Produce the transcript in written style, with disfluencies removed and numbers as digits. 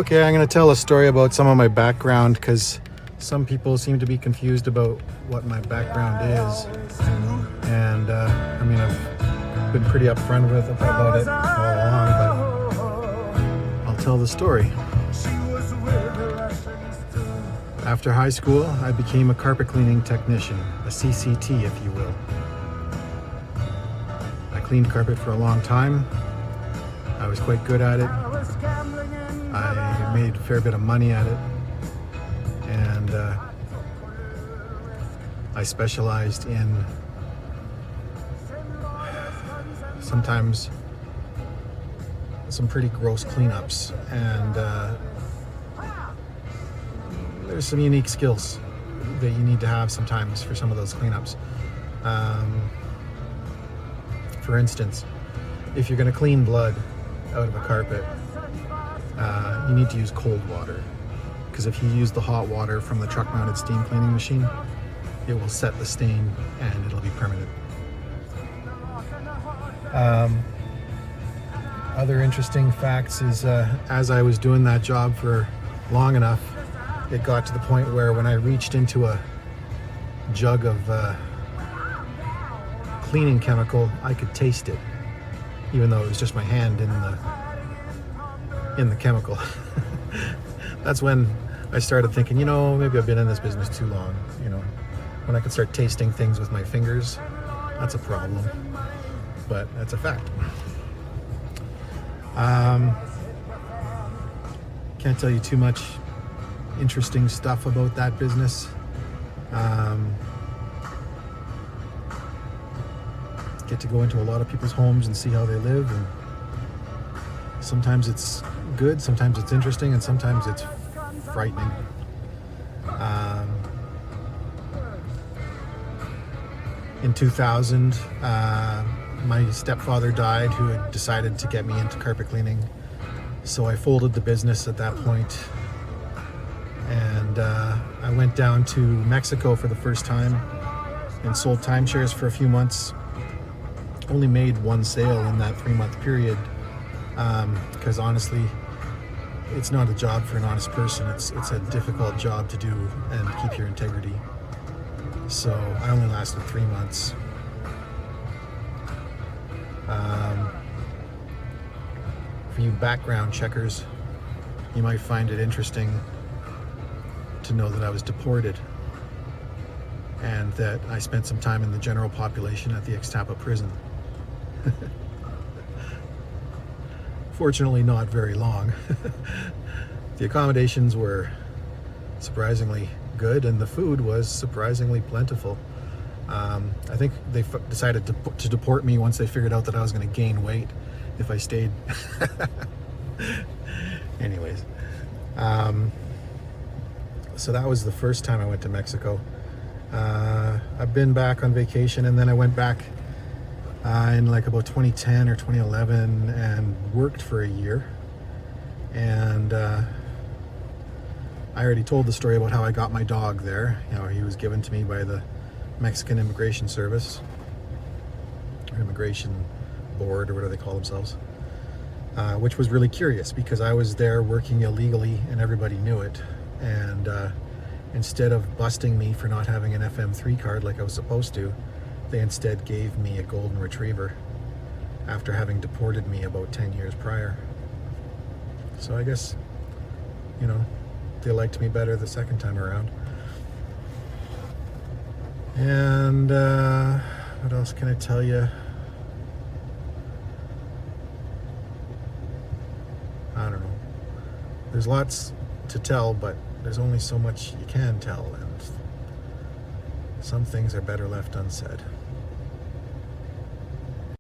Okay, I'm going to tell a story about some of my background because some people seem to be confused about what my background is. And I've been pretty upfront about it all along, but I'll tell the story. After high school, I became a carpet cleaning technician, a CCT, if you will. I cleaned carpet for a long time. I was quite good at it. I made a fair bit of money at it, and I specialized in sometimes some pretty gross cleanups, and there's some unique skills that you need to have sometimes for some of those cleanups. For instance, if you're going to clean blood out of a carpet, you need to use cold water, because if you use the hot water from the truck-mounted steam cleaning machine, it will set the stain and it'll be permanent. Other interesting facts is as I was doing that job for long enough, it got to the point where when I reached into a jug of cleaning chemical, I could taste it, even though it was just my hand in the chemical. That's when I started thinking, maybe I've been in this business too long. When I could start tasting things with my fingers, that's a problem, but that's a fact. Can't tell you too much interesting stuff about that business. Get to go into a lot of people's homes and see how they live, and sometimes it's good, sometimes it's interesting, and sometimes it's frightening. In 2000, my stepfather died, who had decided to get me into carpet cleaning, so I folded the business at that point, and I went down to Mexico for the first time and sold timeshares for a few months. Only made one sale in that 3-month period, because honestly, it's not a job for an honest person. It's a difficult job to do and keep your integrity. So I only lasted 3 months. For you background checkers, you might find it interesting to know that I was deported and that I spent some time in the general population at the Ixtapa prison. Fortunately, not very long. The accommodations were surprisingly good, and the food was surprisingly plentiful. I think they decided to deport me once they figured out that I was going to gain weight if I stayed. Anyways, so that was the first time I went to Mexico. I've been back on vacation, and then I went back in about 2010 or 2011 and worked for a year. And I already told the story about how I got my dog there. He was given to me by the Mexican Immigration Service, or Immigration Board, or whatever they call themselves, which was really curious because I was there working illegally and everybody knew it. And instead of busting me for not having an FM3 card like I was supposed to, they instead gave me a golden retriever after having deported me about 10 years prior. So I guess, they liked me better the second time around. And what else can I tell you? I don't know. There's lots to tell, but there's only so much you can tell, and some things are better left unsaid.